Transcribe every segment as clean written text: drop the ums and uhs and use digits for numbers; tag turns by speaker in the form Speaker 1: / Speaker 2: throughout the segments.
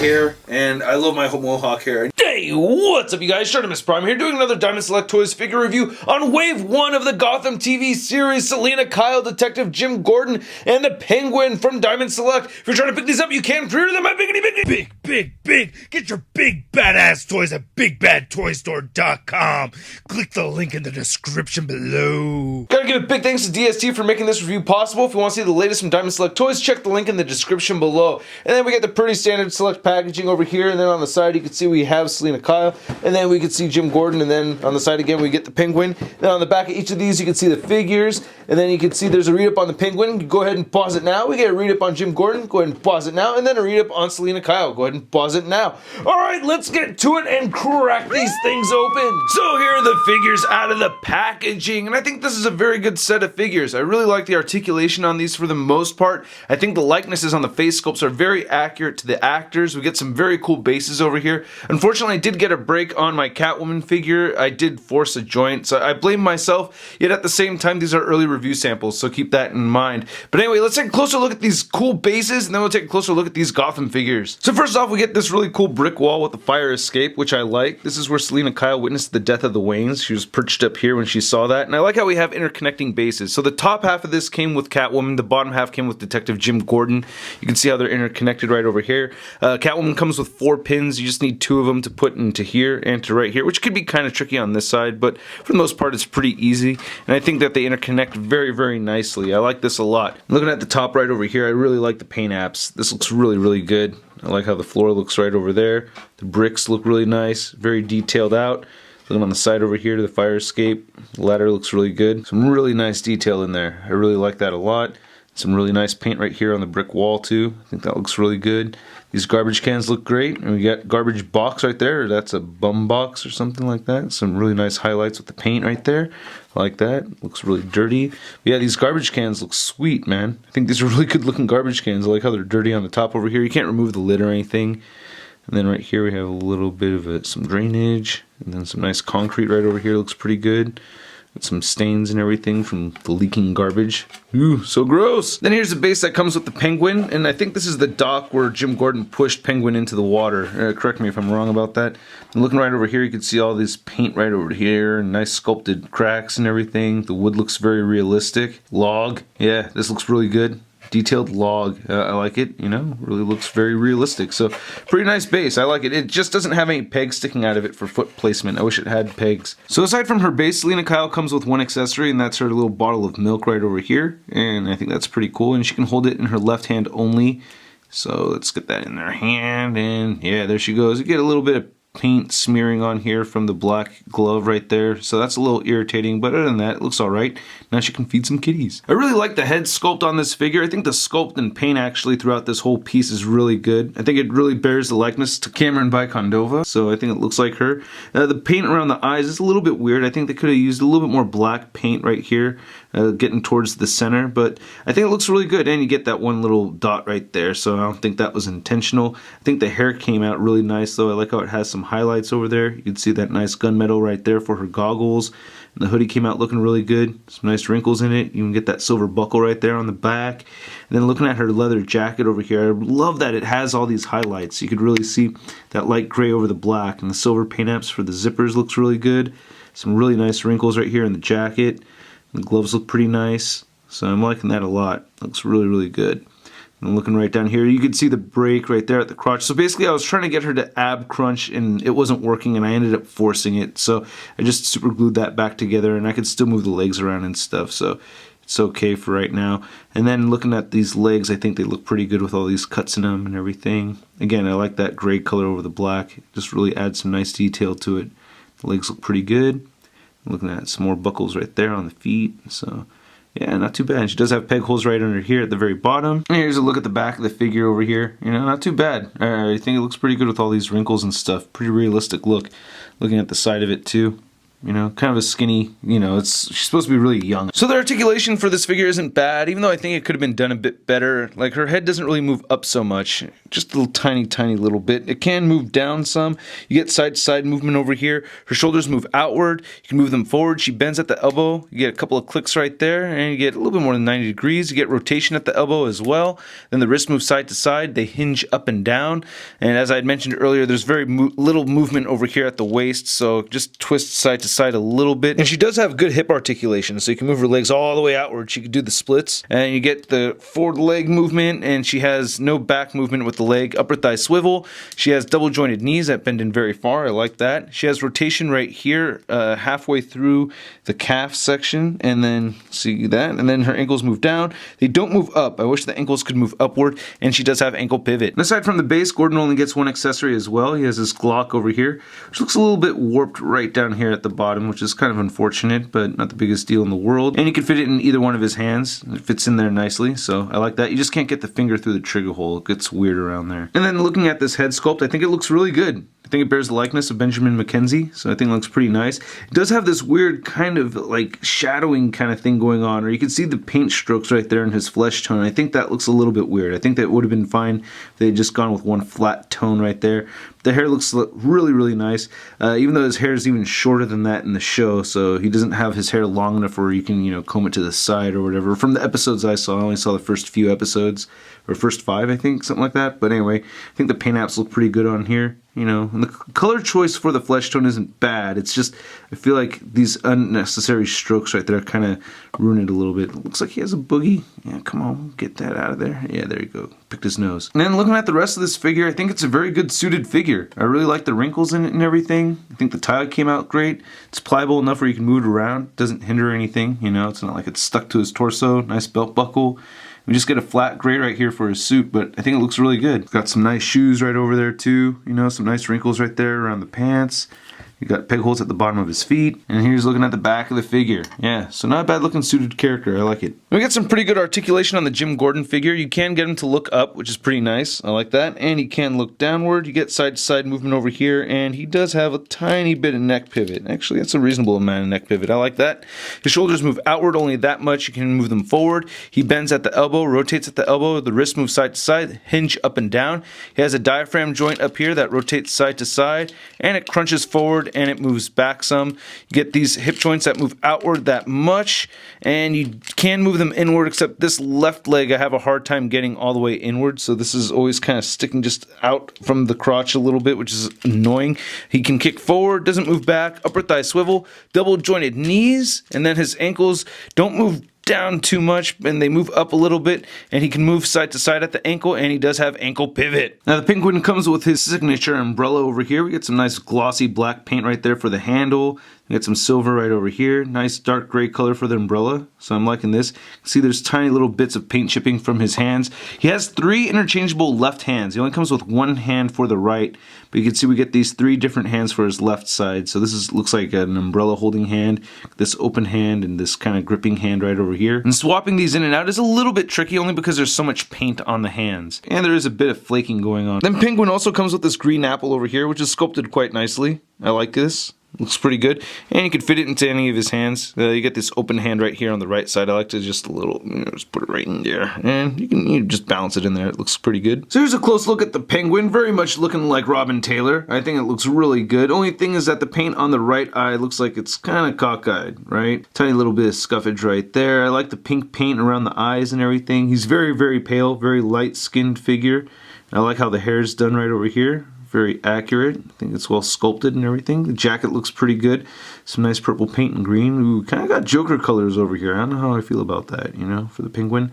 Speaker 1: hair, and I love my mohawk hair. Hey, what's up you guys? ShartimusPrime here doing another Diamond Select Toys figure review on Wave 1 of the Gotham TV series. Selina, Kyle, Detective Jim Gordon, and the Penguin from Diamond Select. If you're trying to pick these up, you can pre-order them at
Speaker 2: Big. Get your big badass toys at BigBadToyStore.com. Click the link in the description below.
Speaker 1: Gotta give a big thanks to DST for making this review possible. If you want to see the latest from Diamond Select Toys, check the link in the description below. And then we get the pretty standard Select packaging over here, and then on the side you can see we have Selina, Kyle, and then we can see Jim Gordon, and then on the side again we get the Penguin. Then on the back of each of these you can see the figures, and then you can see there's a read-up on the Penguin. You go ahead and pause it now. We get a read-up on Jim Gordon. Go ahead and pause it now, and then a read-up on Selina, Kyle. Go ahead and pause it now. Alright, let's get to it and crack these things open. So here are the figures out of the packaging, and I think this is a very good set of figures. I really like the articulation on these for the most part. I think the likenesses on the face sculpts are very accurate to the actors. We get some very cool bases over here. Unfortunately, I did get a break on my Catwoman figure. I did force a joint, so I blame myself, yet at the same time, these are early review samples, so keep that in mind. But anyway, let's take a closer look at these cool bases, and then we'll take a closer look at these Gotham figures. So first off, we get this really cool brick wall with the fire escape, which I like. This is where Selina, Kyle witnessed the death of the Waynes. She was perched up here when she saw that, and I like how we have interconnecting bases. So the top half of this came with Catwoman, the bottom half came with Detective Jim Gordon. You can see how they're interconnected right over here. Catwoman comes with 4 pins. You just need 2 of them to put into here and to right here, which could be kind of tricky on this side, but for the most part it's pretty easy, and I think that they interconnect very nicely. I like this a lot. Looking at the top right over here, I really like the paint apps. This looks really good. I like how the floor looks right over there. The bricks look really nice, very detailed out. Looking on the side over here to the fire escape, the ladder looks really good. Some really nice detail in there. I really like that a lot. Some really nice paint right here on the brick wall too. I think that looks really good. These garbage cans look great, and we got garbage box right there. That's a bum box or something like that. Some really nice highlights with the paint right there. I like that. Looks really dirty. But yeah, these garbage cans look sweet, man. I think these are really good looking garbage cans. I like how they're dirty on the top over here. You can't remove the lid or anything. And then right here we have a little bit of some drainage, and then some nice concrete right over here. Looks pretty good. Some stains and everything from the leaking garbage. Ooh, so gross. Then here's the base that comes with the Penguin, and I think this is the dock where Jim Gordon pushed Penguin into the water. Correct me if I'm wrong about that. And looking right over here, you can see all this paint right over here, and nice sculpted cracks and everything. The wood looks very realistic. Log, yeah, this looks really good. Detailed log. I like it, you know, really looks very realistic. So pretty nice base. I like it. It just doesn't have any pegs sticking out of it for foot placement. I wish it had pegs. So aside from her base, Selina, Kyle comes with 1 accessory, and that's her little bottle of milk right over here, and I think that's pretty cool, and she can hold it in her left hand only. So let's get that in her hand, and yeah, there she goes. You get a little bit of paint smearing on here from the black glove right there, so that's a little irritating, but other than that, it looks alright. Now she can feed some kitties. I really like the head sculpt on this figure. I think the sculpt and paint actually throughout this whole piece is really good. I think it really bears the likeness to Cameron by Condova, so I think it looks like her. The paint around the eyes is a little bit weird. I think they could have used a little bit more black paint right here, getting towards the center, but I think it looks really good, and you get that one little dot right there, so I don't think that was intentional. I think the hair came out really nice though. I like how it has some highlights over there. You can see that nice gunmetal right there for her goggles. And the hoodie came out looking really good. Some nice wrinkles in it. You can get that silver buckle right there on the back. And then looking at her leather jacket over here, I love that it has all these highlights. You could really see that light gray over the black. And the silver paint apps for the zippers looks really good. Some really nice wrinkles right here in the jacket. And the gloves look pretty nice. So I'm liking that a lot. Looks really good. And looking right down here, you can see the break right there at the crotch. So basically I was trying to get her to ab crunch and it wasn't working, and I ended up forcing it. So I just super glued that back together, and I could still move the legs around and stuff. So it's okay for right now. And then looking at these legs, I think they look pretty good with all these cuts in them and everything. Again, I like that gray color over the black. It just really adds some nice detail to it. The legs look pretty good. Looking at some more buckles right there on the feet. So yeah, not too bad. She does have peg holes right under here at the very bottom. And here's a look at the back of the figure over here. You know, not too bad. I think it looks pretty good with all these wrinkles and stuff. Pretty realistic look. Looking at the side of it too. You know, kind of a skinny, you know, she's supposed to be really young. So the articulation for this figure isn't bad, even though I think it could have been done a bit better. Like, her head doesn't really move up so much. just a little tiny little bit. It can move down some. You get side-to-side movement over here. Her shoulders move outward. You can move them forward. She bends at the elbow. You get a couple of clicks right there, and you get a little bit more than 90 degrees. You get rotation at the elbow as well. Then the wrists move side to side. They hinge up and down. And as I had mentioned earlier, there's very little movement over here at the waist, so just twist side to side a little bit. And she does have good hip articulation, so you can move her legs all the way outward. She can do the splits, and you get the forward leg movement, and she has no back movement with the leg. Upper thigh swivel. She has double jointed knees that bend in very far. I like that. She has rotation right here, halfway through the calf section, and then see that, and then her ankles move down. They don't move up. I wish the ankles could move upward, and she does have ankle pivot. And aside from the base, Gordon only gets one accessory as well. He has this Glock over here, which looks a little bit warped right down here at the bottom, which is kind of unfortunate, but not the biggest deal in the world. And you can fit it in either one of his hands. It fits in there nicely, so I like that. You just can't get the finger through the trigger hole. It gets weird around there. And then looking at this head sculpt, I think it looks really good. I think it bears the likeness of Benjamin McKenzie, so I think it looks pretty nice. It does have this weird kind of like shadowing kind of thing going on, or you can see the paint strokes right there in his flesh tone. I think that looks a little bit weird. I think that would have been fine if they had just gone with one flat tone right there. The hair looks really nice, even though his hair is even shorter than that in the show, so he doesn't have his hair long enough where you can, you know, comb it to the side or whatever. From the episodes I saw, I only saw the first few episodes, or first 5, I think, something like that. But anyway, I think the paint apps look pretty good on here, you know. And the color choice for the flesh tone isn't bad. It's just, I feel like these unnecessary strokes right there kind of ruin it a little bit. It looks like he has a boogie. Yeah, come on, get that out of there. Yeah, there you go. Picked his nose. And then looking at the rest of this figure, I think it's a very good suited figure. I really like the wrinkles in it and everything. I think the tie came out great. It's pliable enough where you can move it around. Doesn't hinder anything, you know. It's not like it's stuck to his torso. Nice belt buckle. We just get a flat gray right here for his suit, but I think it looks really good. It's got some nice shoes right over there too. You know, some nice wrinkles right there around the pants. You got peg holes at the bottom of his feet. And here's looking at the back of the figure. Yeah, so not a bad looking suited character. I like it. We get some pretty good articulation on the Jim Gordon figure. You can get him to look up, which is pretty nice. I like that. And he can look downward. You get side to side movement over here. And he does have a tiny bit of neck pivot. Actually, that's a reasonable amount of neck pivot. I like that. His shoulders move outward only that much. You can move them forward. He bends at the elbow, rotates at the elbow. The wrist moves side to side, hinge up and down. He has a diaphragm joint up here that rotates side to side. And it crunches forward and it moves back some. You get these hip joints that move outward that much, and you can move them inward, except this left leg I have a hard time getting all the way inward, so this is always kind of sticking just out from the crotch a little bit, which is annoying. He can kick forward, doesn't move back, upper thigh swivel, double jointed knees, and then his ankles don't move down too much, and they move up a little bit, and he can move side to side at the ankle, and he does have ankle pivot. Now the Penguin comes with his signature umbrella over here. We get some nice glossy black paint right there for the handle. We get some silver right over here. Nice dark gray color for the umbrella, so I'm liking this. See, there's tiny little bits of paint chipping from his hands. He has 3 interchangeable left hands. He only comes with 1 hand for the right, but you can see we get these 3 different hands for his left side. So this looks like an umbrella holding hand, this open hand, and this kind of gripping hand right over here. And swapping these in and out is a little bit tricky, only because there's so much paint on the hands. And there is a bit of flaking going on. Then Penguin also comes with this green apple over here, which is sculpted quite nicely. I like this. Looks pretty good, and you can fit it into any of his hands. You get this open hand right here on the right side. I like to just a little, just put it right in there, and you can just balance it in there. It looks pretty good. So here's a close look at the Penguin, very much looking like Robin Taylor. I think it looks really good. Only thing is that the paint on the right eye looks like it's kind of cockeyed, right? Tiny little bit of scuffage right there. I like the pink paint around the eyes and everything. He's very pale, very light-skinned figure. I like how the hair is done right over here. Very accurate. I think it's well sculpted and everything. The jacket looks pretty good. Some nice purple paint and green. Ooh, kind of got Joker colors over here. I don't know how I feel about that, you know, for the Penguin.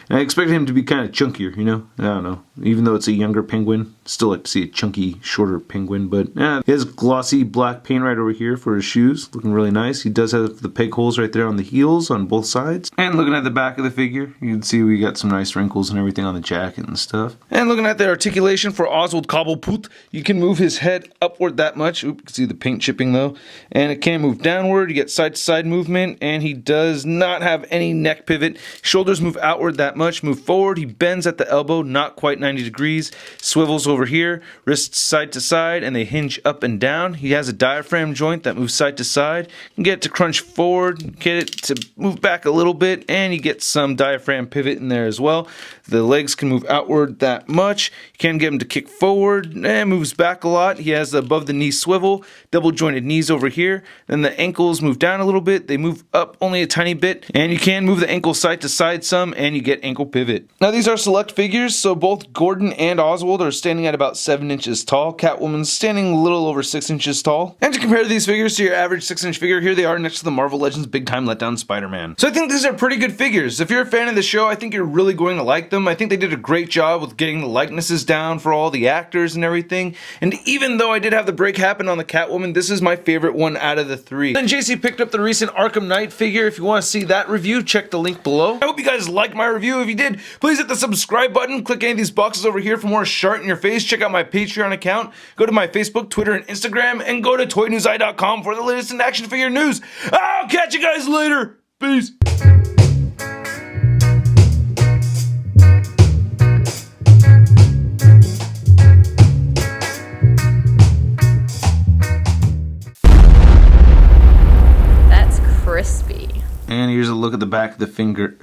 Speaker 1: And I expected him to be kind of chunkier, you know. I don't know. Even though it's a younger Penguin, still like to see a chunky, shorter Penguin. But yeah, he has glossy black paint right over here for his shoes. Looking really nice. He does have the peg holes right there on the heels on both sides. And looking at the back of the figure, you can see we got some nice wrinkles and everything on the jacket and stuff. And looking at the articulation for Oswald Cobblepot, You can move his head upward that much. Oop, you can see the paint chipping though. And it can move downward. You get side to side movement, and he does not have any neck pivot. Shoulders move outward that much, move forward. He bends at the elbow, not quite 90 degrees. Swivels over here, wrists side to side, and they hinge up and down. He has a diaphragm joint that moves side to side. You can get it to crunch forward, get it to move back a little bit, and you get some diaphragm pivot in there as well. The legs can move outward that much. You can get him to kick forward, and moves back a lot. He has the above the knee swivel, double jointed knees over here. Then the ankles move down a little bit. They move up only a tiny bit, and you can move the ankle side to side some, and you get ankle pivot. Now these are select figures, so both Gordon and Oswald are standing at about 7 inches tall. Catwoman's standing a little over 6 inches tall. And to compare these figures to your average 6-inch figure, here they are next to the Marvel Legends Big Time Letdown Spider-Man. So I think these are pretty good figures. If you're a fan of the show, I think you're really going to like them. I think they did a great job with getting the likenesses down for all the actors and everything. And even though I did have the break happen on the Catwoman, this is my favorite one out of the 3. Then JC picked up the recent Arkham Knight figure. If you want to see that review, check the link below. I hope you guys liked my review. If you did, please hit the subscribe button. Click any of these boxes over here for more Shart in your face. Check out my Patreon account. Go to my Facebook, Twitter, and Instagram. And go to toynewseye.com for the latest in action figure news. I'll catch you guys later. Peace.
Speaker 3: That's crispy.
Speaker 1: And here's a look at the back of the finger.